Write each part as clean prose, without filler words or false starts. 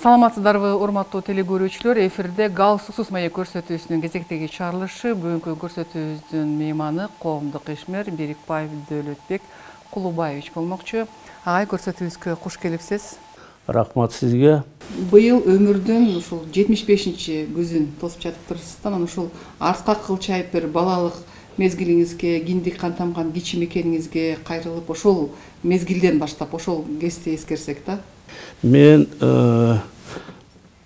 Саламатсыздарбы, урматтуу телекөрүүчүлөр. Эфирде галсуксуз маек көрсөтүүсүнүн кезектеги чыгарылышы. Бүгүнкү көрсөтүүбүздүн мейманы коомдук ишмер Берикбаев Дөөлөтбек Кулубаевич болмокчу. Агай, көрсөтүүбүзгө куш келипсиз. Рахмат сизге. Быйыл өмүрдүн ушул 75-чи күзүн тосуп жатыптырсыздар. Анан ушул артка кылчайып бир балалык мезгилиңизге, киндик кан тамган кичи мекениңизге кайрылып, ошол мезгилден баштап ошол кезде эскерсек да. Мен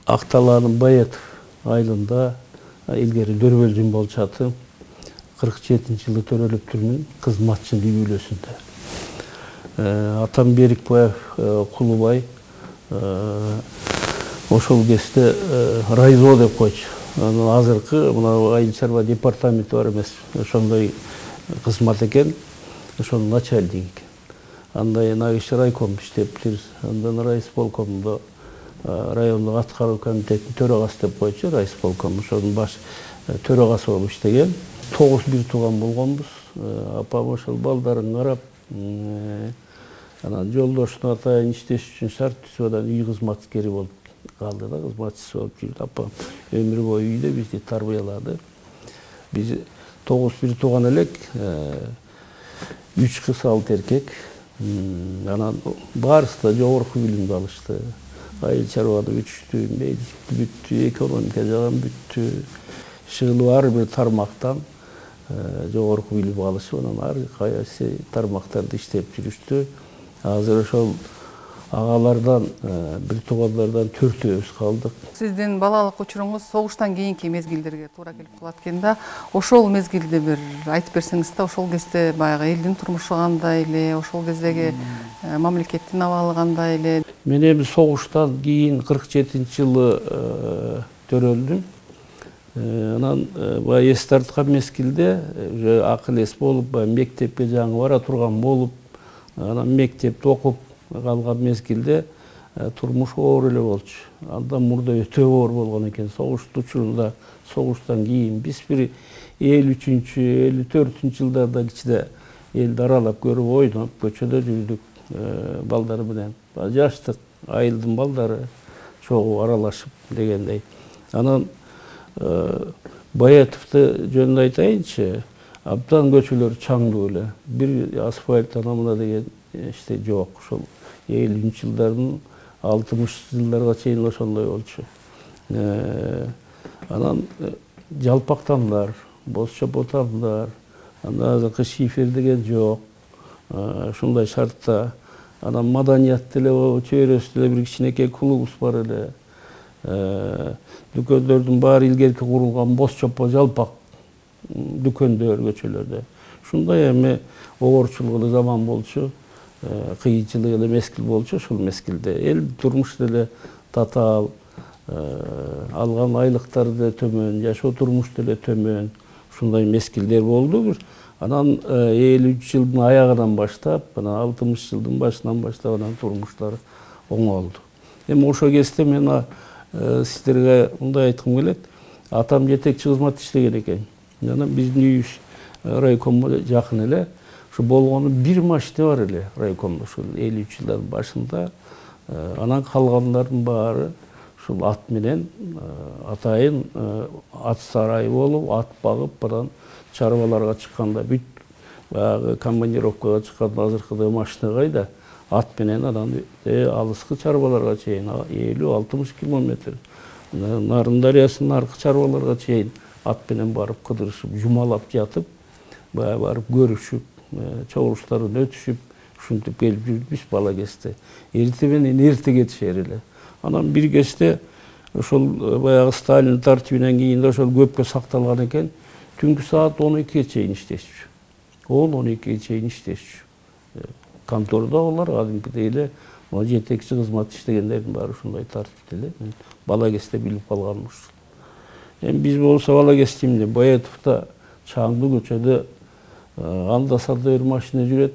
Акталаанын Баятов айылында илгери дөбөлжүн болуп жатып, 47-жылы төрөлүптүрмүн кызматчы үй бүлөсүндө. Атам Берикбаев Кулубай ошол кезде райзо деп койчу. Азыркы мына айыл чарба департаменти бар эмес, ошондой кызмат экен, ошонун начальниги экен. Андай киши райком иштептир, андан райисполкомдо райондук аткаруу комитетинин төрагасы деп койчу, райисполком ошонун баш төрагасы болуп иштеген. 9 бир тууган болгонбуз. Апам ошол балдарын карап, анан жолдошуна атайын иштеш үчүн шарт түзүп, анан үй кызматкери болуп калды да, кызматчысы болуп жүрдү. Апам өмүр бою үйдө бизди тарбиялады. Биз 9 бир тууган элек, 3 кыз 6 эркек. Анан баарысы да жогорку билимди алышты. Айыл чарбада бүтүштү, медиктикти бүттү, экономика жагын бүттү. Шыгылы ар бир тармактан жогорку билим алышып, анан ар кайсы тармактарда иштеп жүрүштү. Азыр ошол агалардан, бир туугандардан 4-өөбүз калдык. Сиздин балалык учуруңуз согуштан кийинки мезгилдерге туура келип калат экен да. Ошол мезгилде бир айтып берсеңиз да, ошол кезде баягы элдин турмушу кандай эле, ошол кездеги мамлекеттин абалы кандай эле? Мен эми согуштан кийин 47-жылы төрөлдүм. Анан баягы эс тарткан мезгилде уже акыл эс болуп, мектепке жаңы бара турган болуп, анан мектепти окуп калган мезгилде турмуш оор эле болчу. Андан мурда өтө оор болгон экен. Согуштун учурунда, согуштан кийин биз бир 53-чү, 54-чү жылдарда кичине элди аралап көрүп, ойноп, көчөдө жүрдүк балдар менен. Жаштык айылдын балдары чогуу аралашып дегендей. Анан Баятовду жөнүндө айтайынчы, абдан көчөлөр чаңдуу эле. Бир асфальт анамына деген иште жок. Ошол 50-чү жылдардын 60 жылдарга чейин ошондой болчу. Анан жалпактандар, боз чопотандар, андан азыркы шифер деген жок. Ушундай шартта. Анан маданият деле чөйрөсүндө эле бир кичинекей клубубуз бар эле. Дүкөндөрдүн баары илгерки курулган боз чопо жалпак дүкөндөр көчөлөрдө. Ушундай эми оорчулук эле заман болчу. Кыйынчылык эле мезгил болчу. Ошол мезгилде эл турмуш деле татаал, алган айлыктар да төмөн, жашоо турмуш деле төмөн. Ушундай мезгилдер болду. Анан 50 жылдын аягынан баштап, анан 60 жылдын башынан баштап анан турмуштар оңолду. Эми ошол кезде мен сиздерге мындай айткым келет. Атам жетекчи кызмат иштеген экен. Анан биздин үйүбүз райкомго жакын эле. Şu болгону бир машина бар эле райкомдо ушул 50 жылдардын башында. Анан калгандардын баары ушул ат менен атайын ат сарайы болуп, ат багып, анан чарбаларга чыкканда бүт баягы командировкага чыкканда азыркыдай машина кайда, ат менен анан алыскы чарбаларга чейин 50-60 километр. Нарын дарыясынын аркы чарбаларга чейин ат менен барып кыдырышып, жумалап жатып, баягы барып көрүшүп, чогулуштарын өтүшүп, ушинтип келип жүрдүк биз бала кезде. Эрте менен эрте кетишер эле. Анан бир кезде ошол баягы Сталин тартибинен кийин ошол көпкө сакталган экен. Түнкү саат 12-ге чейин иштешчү. 10-12-ге чейин иштешчү. Контордо алар кадимкидей эле жетекчи кызмат иштегендердин баары ушундай тартипте эле. Бала кезде билип калганмын ушул. Эми биз болсо бала кезимде Баятовдо чаңдуу көчөдө анда-санда бир машина жүрөт.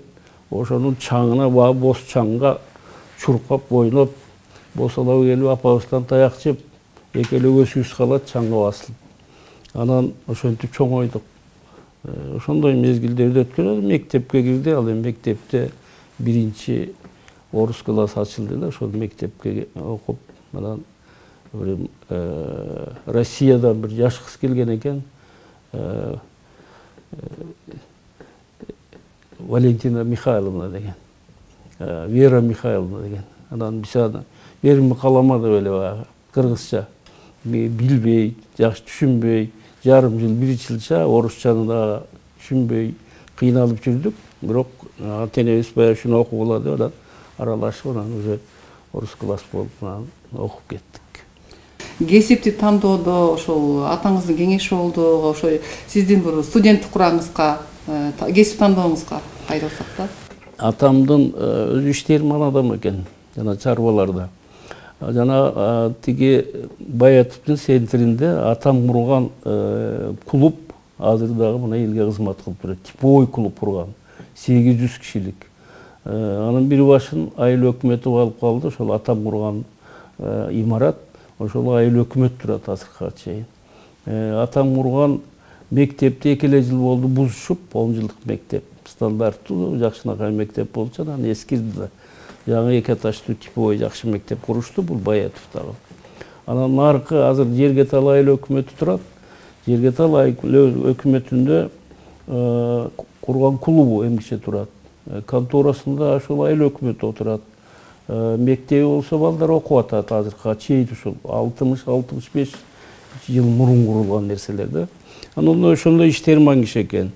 Ошонун чаңына багып, боз чаңга чуркап, ойноп, босолоп келип апабыздан таяк жеп, экелөө көзүбүз калат чаңга басылып. Анан ошентип чоңойдук. Ошондой мезгилдерди өткөрүп, мектепке кирди. Ал эми мектепте биринчи орус класс ачылды да, ошол мектепке окуп, Анан Россиядан bir жаш кыз келген экен. Валентина Михайловна деген, Вера Михайловна деген. Анан биз аны берими каламады эле баягы кыргызча. Билбей, жакшы түшүнбөй, жарым жыл, бир жылча орусчаны да түшүнбөй кыйналып жүрдүк. Бирок ата-энебиз баягы ушуну окугула деп анан аралашып анан уже орус класс болуп анан окуп кеттик. Кесипти тандоодо ошол атаңыздын кеңеши болду, ошо сиздин бир студенттик кураңызга, кесип тандооңузга кайрылсак да. Атамдын өзү иштерман адам экен, жана чарбаларда. Жана тиги Баятовдун центринде атам курган клуб азыр дагы мына элге кызмат кылып турат. Типовой клуб курган, 800 кишилик. Анын бир башын айыл өкмөтү алып калды, ошол атам курган имарат, ошол айыл өкмөт турат азыркыга чейин. Атам курган мектепти 2 жыл болду бузушуп, 10 жылдык мектеп. Стандарттуу жакшынакай мектеп болчу, анан эскирди да. Жаңы 2 этаждуу типовой жакшы мектеп курушту, бул Баятовдагы. Анан наркы азыр Жергетал айыл өкмөтү турат. Жергетал айыл өкмөтүндө курган клубу эмгиче турат. Конторасында ошол айыл өкмөтү отурат. Мектеби болсо балдар окуп атат азыркыга чейин, ушул 60-65 жыл мурун курулган нерселер да. Анан ошондой иштерман киши экен.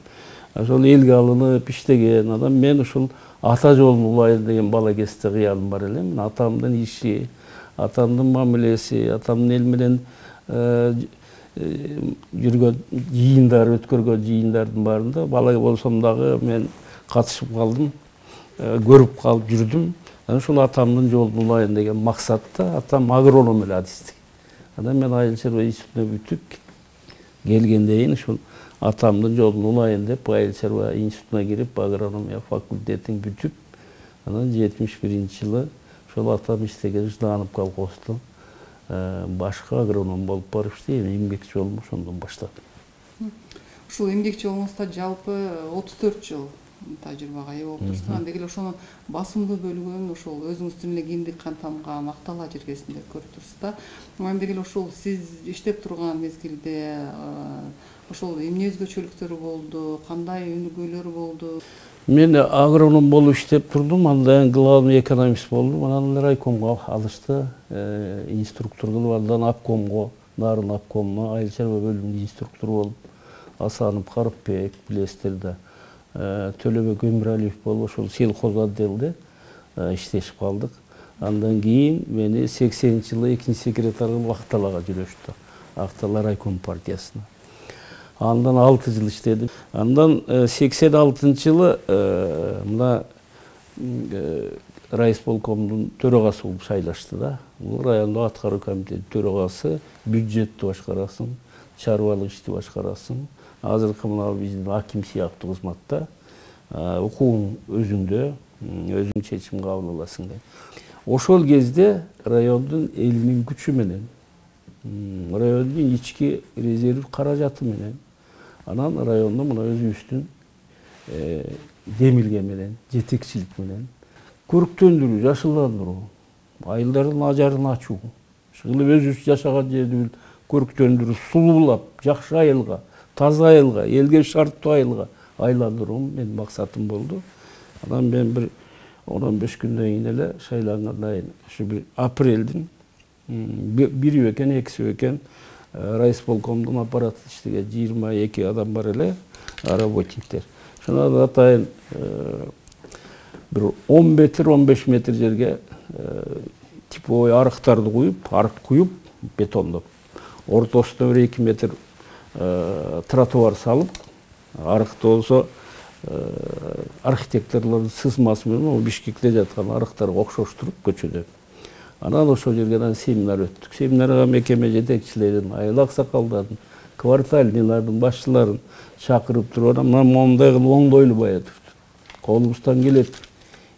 Ошол элге алынып иштеген адам. Мен ушул ата жолун улайын деген бала кезде кыялым бар эле. Мен атамдын иши, атамдын мамилеси, атамдын эл менен жүргөн жыйындар, өткөргөн жыйындардын баарында бала болсом дагы мен катышып калдым, көрүп калып жүрдүм. Анан ушул атамдын жолун улайын деген максатта, атам агроном эле адистик. Анан мен айыл чарба институтуна бүтүп келгенден ушул атамдын жолун улайын деп айыл чарба институтуна кирип, агрономия факультетин бүтүп, анан 71-жылы ошол атам иштеген Жданов колхоздун башкы агроном болуп барып иштейм, эмгек жолумду ошондон баштадым. Ушул эмгек жолуңузда жалпы 34 жыл тажрыйбага ээ болуп турсуз. Андек эле ошонун басымдуу бөлүгүн ошол өзүңүздүн эле киндик кантамган Актала жергесинде көрүп турсуз да. Андек эле ошол сиз иштеп турган мезгилде ошол эмне өзгөчөлүктөрү болду, кандай өнүгүүлөр болду? Мен агроном болуп иштеп турдум, андан главный экономист болдум, анан райкомго алышты, инструктор кылып, андан обкомго, нарын обкомуна, айыл чарба бөлүмүнүн инструктор болуп, Асанов Карыпбек билесиздер да, Төлөбек Өмүралиев болуп, ошол сельхоз отделде иштешип калдык. Андан кийин мени 80-жылы 2-чи секретарь кылып Акталага жүрөштү, Актала райком партиясына. Андан 6 жыл иштедим. Андан 86-жылы мына райисполкомдун төрагасы болуп шайлашты да. Бул райондо аткаруу комитетинин төрагасы, бюджетти башкарасың, чарбалык ишти башкарасың. Азыркы мына биздин аким сыяктуу кызматта укугуң өзүңдө, өзүң чечим кабыл аласың деп. Ошол кезде райондун элинин күчү менен, райондун ички резерв каражаты менен, анан райондо мына өзүбүздүн демилге менен, жетекчилик менен көрүктөндүрүү, жашылдандыруу, айылдардын ажарын ачуу, ушул өзүбүз жашаган жерди көрүктөндүрүү, сулуулап, жакшы айылга, таза айылга, элге шарттуу айылга айландыруу менин максатым болду. Анан мен бир 10-15 күндөн кийин эле шайлангандан кийин, ушу бир апрелдин бири экен, экиси экен райисполкомдун аппараты иштеген 22 адам бар эле, работниктер. Ошондон атайын бир 10 метр, 15 метр жерге типовой арыктарды куюп, арык куюп, бетондоп, ортосуна бир 2 метр тротуар салып, арыкты болсо архитекторлордун сызмасы менен Бишкекте жаткан арыктарга окшоштуруп көчөдө. Анан ошол жерге семинар өттүк. Семинарга мекеме жетекчилерин, айыл аксакалдарын, квартальныйлардын башчыларын чакырып туруп, анан мондай кылып оңдойлу Баятовду. Колубуздан келет,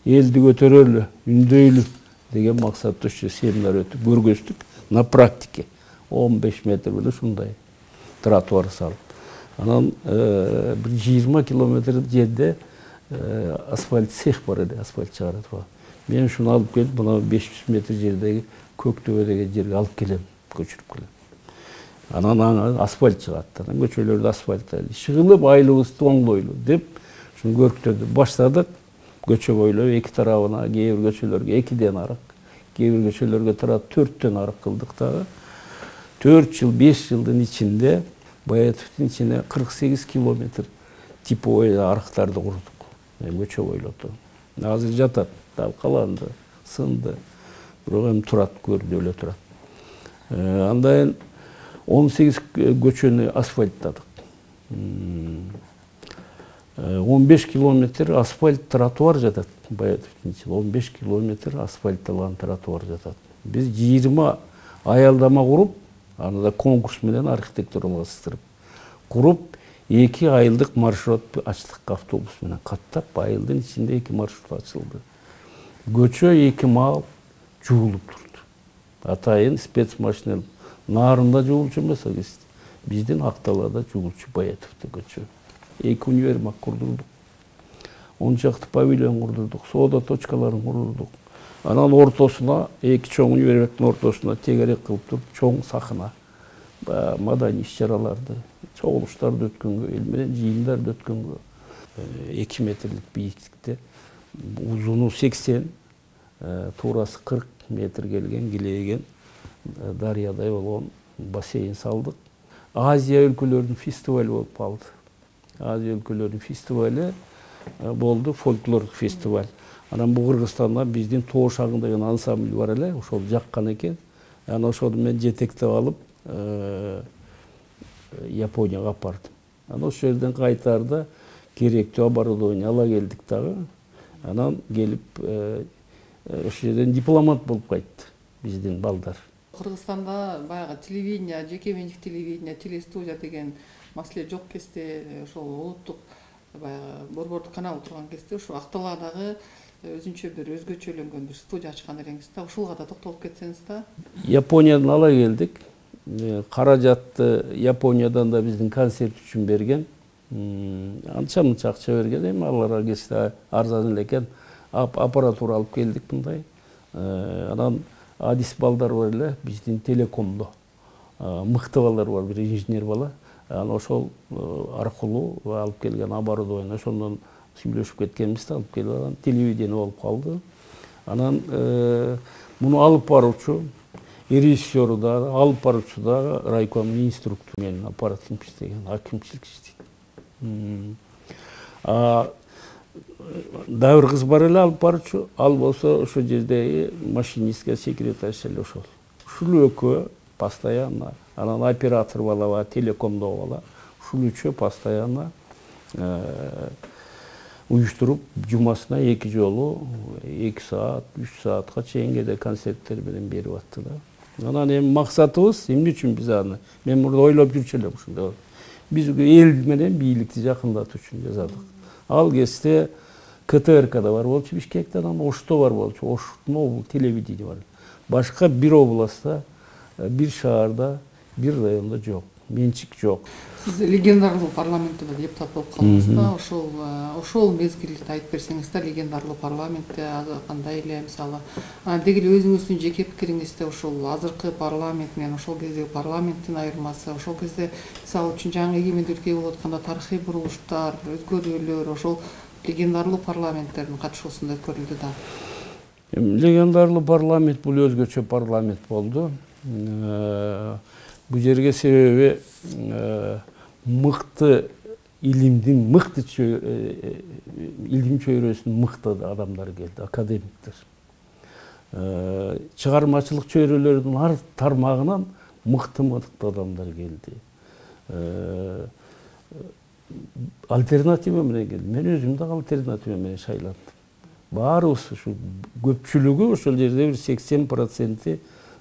элди көтөрөлү, үндөйлү деген максатта ошо семинар өтүп, көргөздүк на практике. 15 метр беле ушундай тротуар салып. Анан бир 20 километр жерде асфальт цех бар эле, асфальт чыгарат. Мен шуну алып келип, мына 500 метр жердеги Көктөбөдөгү жерге алып келем, көчүрүп келем. Анан аңа асфальт чыгат. Анан көчөлөрдү асфальттайлы. Чыгылып айлыбызды оңдойлу деп шуну көрктөрдү баштадык. Көчө бойлой эки тарабына, кээ бир көчөлөргө 2ден арык, кээ бир көчөлөргө тарап 4төн арык кылдык дагы. 4 жыл, 5 жылдын ичинде Баятовдун ичине 48 километр типовой арыктарды курдук. Көчө бойлоту. Азыр жатат, талкаланды, сынды. Бирок эми турат, көрдү эле турат. Андан 18 көчөнү асфальттадык. 15 километр асфальт тротуар жатат. Баятовдун ичинде 15 километр асфальтталган тротуар жатат. Биз 20 аялдама куруп, аны да конкурс менен архитектуралаштырып куруп, 2 айылдык маршрут ачтык автобус менен каттап, айылдын ичинде 2 маршрут ачылды. Көчө 2 маал жуулуп турду. Атайын спецмашина нарында жуулчу эмес, биздин Акталада жуулчу Баятовдо көчө. 2 универмаг курдурдук. 10 чакты павильон курдурдук, соода точкаларын курдурдук. Анан ортосуна, 2 чоң универмагдын ортосуна тегерек кылып туруп, чоң сахна, маданий иш-чараларды, чогулуштарды өткөнгө, эл менен жыйындарды өткөнгө, 2 метрлик бийиктикте, узуну 80, туурасы 40 метр келген, килейген, дарыядай болгон бассейн салдык. Азия өлкөлөрүнүн фестивали болуп калды. Азия өлкөлөрүнүн фестивали болду, фольклорлук фестиваль. Анан бу Кыргызстанда биздин Тоо шагын деген ансамбль бар эле, ошол жаккан экен. Анан ошону мен жетектеп алып Японияга алып бардым. Анан ошол жерден кайтарда керектүү оборудование ала келдик дагы. Анан келип ошол жерден дипломат болуп кайтты биздин балдар. Кыргызстанда баягы телевидение, жеке менчик телевидение, телестудия деген маселе жок кезде, ошол улуттук баягы борбордук канал турган кезде ошо Акталадагы өзүнчө бир өзгөчөлөнгөн бир студия ачкан элеңиз да, ушуга да токтолуп кетсеңиз да. Япониядан ала келдик. Каражатты Япониядан да биздин концерт үчүн берген. Анча-мынча акча берген, эми аларга келсе арзан эле экен. Аппаратура алып келдик мындай. Анан адис балдар бар эле биздин телекомдо. Мыкты балдар бар, бир инженер бала. Анан ошол аркылуу алып келген оборудование, ошондон сүйлөшүп кеткенбиз да, алып келип анан телевидение болуп калды. Анан муну алып баруучу режиссеру да, алып баруучу да райкомдун инструктору менен аппараттын иштеген, акимчилик иштейт. Дагы бир кыз бар эле алып баруучу, ал болсо ошол жердеги машинистке секретарь эле ошол. Ушул экөө постоянно, анан оператор бала, телекомдо бала, ушул үчөө постоянно уюштуруп, жумасына 2 жолу 2 саат, 3 саатка чейин кээде концерттер менен берип атты да. Анан эми максатыбыз эмне үчүн биз аны? Мен мурда ойлоп жүрчү элем ушундай. Биз эл менен бийликти жакындатуу үчүн жасадык. Ал кезде КТРКда бар болчу, Бишкекте, анан Ошто бар болчу. Оштун обл телевидение бар. Башка бир областта, бир шаарда, бир районда жок. Менчик жок. Сиз легендарлуу парламентте депутат болуп калдыңыз да, ошол мезгилди айтып берсеңиз да, легендарлуу парламентте кандай эле, мисалы, деги эле өзүңүздүн жеке пикириңизде ошол азыркы парламент менен ошол кездеги парламенттин айырмасы, ошол кезде мисалы үчүн жаңы эгемендүүлүккө болуп атканда тарыхый бурулуштар, өзгөрүүлөр ошол легендарлуу парламенттердин катышуусунда өткөрүлдү да. Легендарлуу парламент бул өзгөчө парламент болду. Бу жерге себеби мыкты илимдин, мыкты илим чөйрөсүнүн мыкты адамдары келди, академиктер. Чыгармачылык чөйрөлөрдүн ар тармагынан мыкты адамдар келди. Альтернатива менен келди. Мен өзүм дагы альтернатива менен шайландым. Баарыбыз ушу көпчүлүгү ошол жерде бир 80%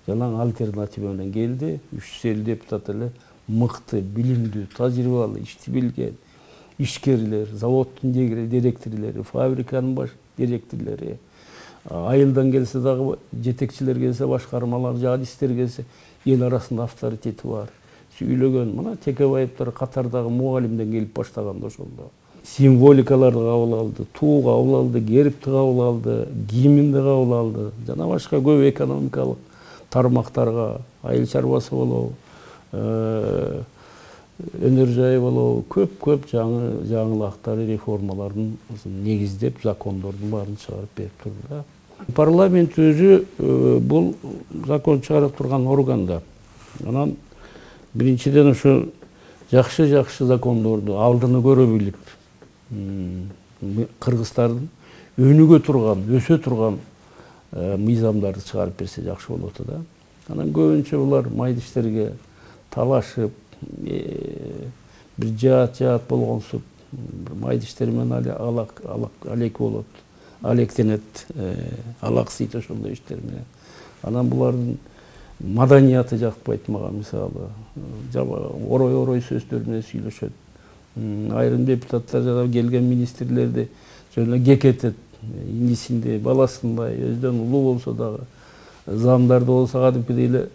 жалаң альтернатива менен келди. 350 депутат эле мыкты, билимдүү, тажрыйбалуу, ишти билген ишкерлер, заводдун директорлору, фабриканын баш директорлору, айылдан келсе дагы жетекчилер келсе, башкармалар, жадистер келсе, эл арасында авторитети бар. Сүйлөгөн, мына Текебаевдер катардагы мугалимден келип баштаганда ошондо. символикаларды кабыл алды, туу кабыл алды, гербти кабыл алды, гимнди кабыл алды. Жана башка көп экономикалык тармактарга, айыл чарбасы болобу, өнөр жайы болобу, көп жаңылыктар, реформалардын негиздеп, закондордун баарын чыгарып берип турду да. Парламент өзү бул закон чыгарып турган орган да. Анан биринчиден ошо жакшы закондорду алдыны көрө билип, кыргыздардын өнүгө турган, өсө турган мыйзамдарды чыгарып берсе жакшы болот да. Анан көбүнчө булар майда иштерге талашып, бир жаат болгонсуп, майда иштер менен алек болот, алектенет, алаксыйт ошондой иштер менен. Анан булардын маданияты жакпайт мага, мисалы. Орой сөздөр менен сүйлөшөт. Айрым депутаттар жана келген министрлерди жөн кекетет. Инисинде, баласындай, өздөн улуу болсо дагы, замдарды болсо кадимкидей эле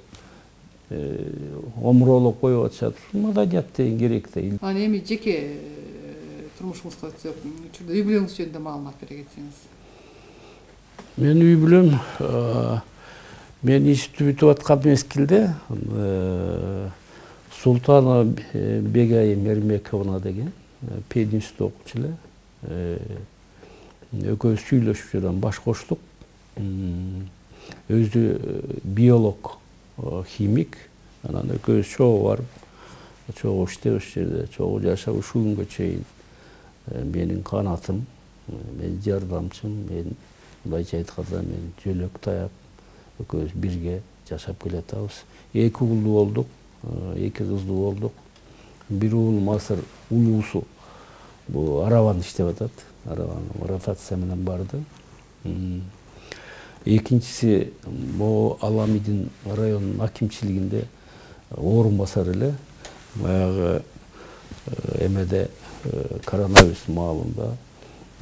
омуролоп коюп атышат. Маданият деген керек да. Анан эми жеке турмушуңузга өтсөк, учурда үй бүлөңүз жөнүндө маалымат бере кетсеңиз. Мен үй бүлөм, мен институт бүтүп аткан мезгилде Султанова Бегайым Эрмековна деген пединститут окуучу эле. Экөөбүз сүйлөшүп жүргөн баш коштук. Өзү биолог, химик. Анан экөөбүз чогуу барып, чогуу иштеп ошол жерде, чогуу жашап ушул күнгө чейин менин канатым, менин жардамчым, мен мындайча айтканда мен жөлөк таяп, экөөбүз бирге жашап келатабыз. 2 уулду болдук, 2 кыздуу болдук. Бир уулум азыр улуусу бул арабаны иштеп атат. Арабаны ротация менен барды. Экинчиси Могу Аламидин районунун акимчилигинде орун басар эле. Баягы эмеде коронавирус маалында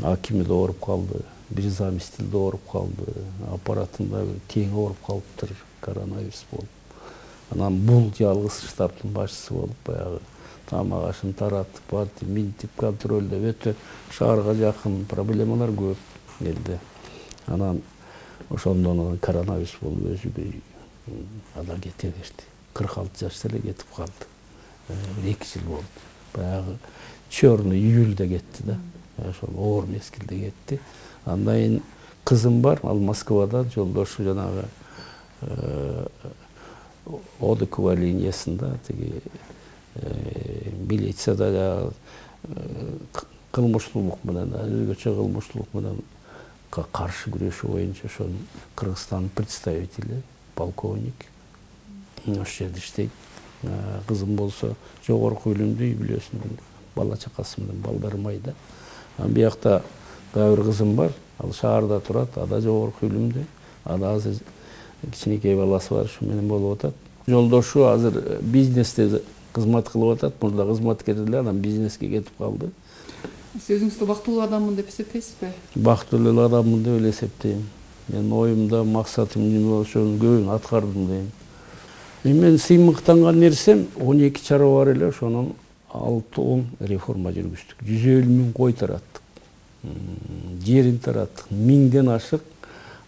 акими да ооруп калды, бир заместитель да ооруп калды, аппаратында тең ооруп калыптыр, коронавирус болуп. Анан бул жалгыз штабтын башчысы болуп, баягы тамак ашын таратып, барды минтип контролдоп, өтө шаарга жакын проблемалар көп элде. Анан ошондон коронавирус болуп өзү ада кете берди. 46 жашта эле кетип калды. 2 жыл болду. Баягы чёрный июльде кетти да. Ошол оор мезгилде кетти. Андан кийин кызым бар, ал Москвада, жолдошу жанагы ОДКБ линиясында, тиги милицияда кылмыштуулук менен, өзгөчө кылмыштуулук менен каршы күрөшүү боюнча ошол Кыргызстандын представители, полковник ошол жерде иштейт. Кызым болсо жогорку билимдүү, үй бүлөсүнүн бала чакасы менен балдары майда. Анан биякта дагы бир кызым бар, ал шаарда турат, ада жогорку билимдүү. Ада азыр кичинекей баласы бар, ушу менен болуп атат. Жолдошу азыр бизнесте кызмат кылып атат, мурда кызматкер эле, анан бизнеске кетип калды. Сиз өзүңүздү бактылуу адаммын деп эсептейсизби? Бактылуу эле адаммын деп эле эсептейм. Мен оюмда максатым неме ошонун көбүн аткардым дейм. Мен сыймыктанган нерсем 12 чарба бар эле, ошонун 6-10 реформа жүргүздүк. 150 000 кой тараттык. Жерин тараттык. 1000ден ашык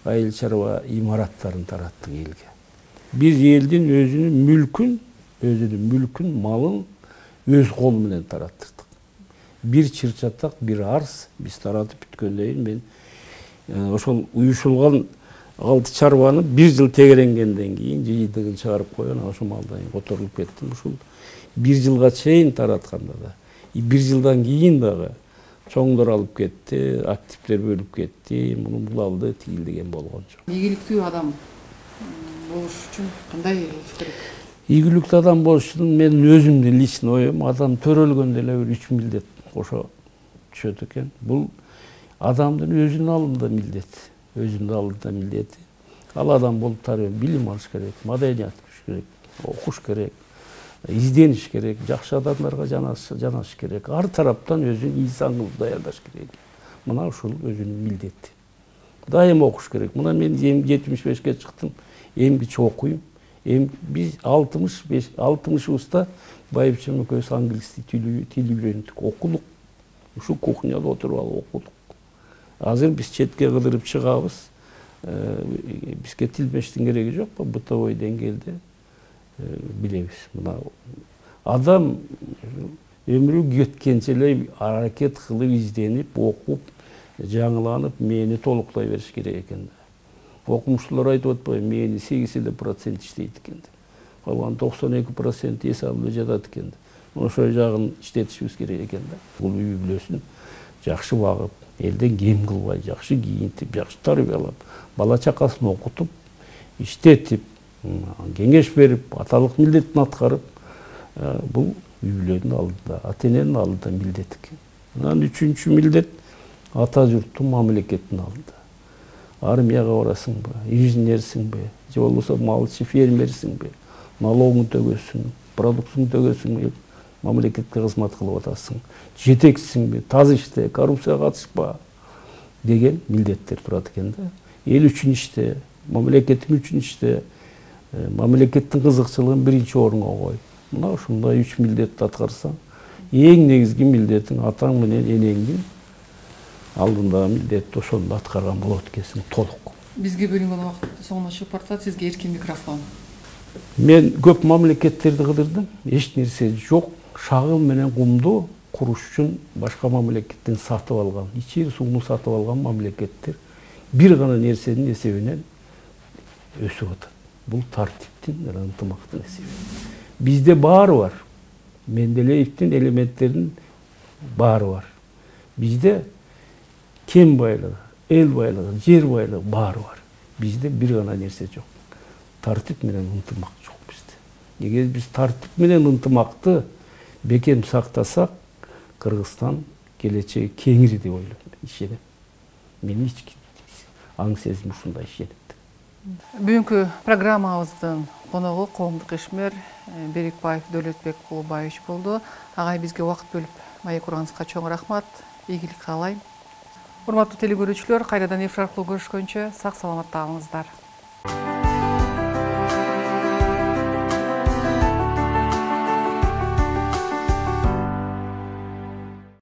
айыл чарба имараттарын тараттык элге. Биз элдин өзүнүн мүлкүн, малын өз кол менен тараттырдык. Бир чыр-чатак, бир арс биз таратып бүткөндөн кийин мен ошол уюшулган 6 чарбаны 1 жыл тегеренгенден кийин жыйынтыгын чыгарып койгон, ошол малдан которулуп кеттим. Ушул 1 жылга чейин таратканда да. 1 жылдан кийин дагы чоңдор алып кетти, активдер бөлүп кетти, муну бул алды, тигил деген болгон жок. Ийгиликтүү адам болуш үчүн кандай болуш керек? Ийгиликтүү адам болуш үчүн менин өзүмдүн личный оюм, адам төрөлгөндө эле бир 3 милдет кошо түшөт экен. Бул адамдын өзүнүн алдында милдети, өзүнүн алдында милдети. Ал адам болуп тарып билим алыш керек, маданият керек, окуш керек, издениш керек, жакшы адамдарга жанашыш керек. Ар тараптан өзүнүн инсан кылып даярдаш керек. Мына ушул өзүнүн милдети. Дайым окуш керек. Мына мен 75ке чыктым, эмгиче окуйм. Биз 60 уста байыбчам экөөбүз англис тили үйрөндүк, окулук. Ушу кухняда отуруп алып окудук. Азыр биз четке кыдырып чыгабыз. Бизге тилмештин кереги жок, бытовой деңгээлде билебиз. Мына адам өмүрү кеткенче эле аракет кылып, изденип, окуп, жаңыланып, мээни толуктай бериш керек экен. Окумуштуулар айтып атпайбы, мээни 8% иштейт экен. Калган 92% эс алып жатат экен. Ошол жагын иштетишибиз керек экен да. Бул үй бүлөсүн жакшы багып, элден кем кылбай, жакшы кийинтип, жакшы тарбиялап, бала чакасын окутуп, иштетип, кеңеш берип, аталык милдетин аткарып, бул үй бүлөнүн алдында, ата эненин алдында милдет экен. Анан үчүнчү милдет ата журттун, мамлекеттин алдында. Армияга барасыңбы, инженерсиңби, же болбосо малчы, фермерсиңби, налогун төгөсүң, продуктуңду төгөсүң, мамлекетке кызмат кылып атасың, жетекчисиңби, таз иште, коррупцияга катышпа деген милдеттер турат экен да. Эл үчүн иште, мамлекетиң үчүн иште, мамлекеттин кызыкчылыгын биринчи орунга кой. Мына ушундай 3 милдетти аткарсаң, эң негизги милдетиң атаң менен энеңдин алдындагы милдетти ошондо аткарган болот экенсиң толук. Бизге бөлүнгөн убакыт соңуна чыгып баратат. Сизге эркин микрофон. Мен көп мамлекеттерди кыдырдым. Эч нерсе жок. Шагыл менен кумду куруш үчүн башка мамлекеттен сатып алган, ичер сууну сатып алган мамлекеттер бир гана нерсенин эсебинен өсүп атат. Бул тартиптин, ынтымактын эсеби. Бизде баары бар. Менделеевдин элементтеринин баары бар. Бизде кен байлыгы, эл байлыгы, жер байлыгы баары бар. Бизде бир гана нерсе жок. Тартип менен ынтымак жок бизде. Эгер биз тартип менен ынтымакты бекем сактасак, Кыргызстан келечеги кеңири деп ойлойм, ишенем. Менин ички аң сезим ушундай ишенет. Бүгүнкү программабыздын коногу коомдук ишмер Берикбаев Дөлөтбек Кулубаевич болду. Агай бизге убакыт бөлүп маек урганыңызга чоң рахмат. Ийгилик каалайм. Урматтуу телекөрүүчүлөр, кайрадан эфир аркылуу көрүшкөнчө сак саламатта калыңыздар.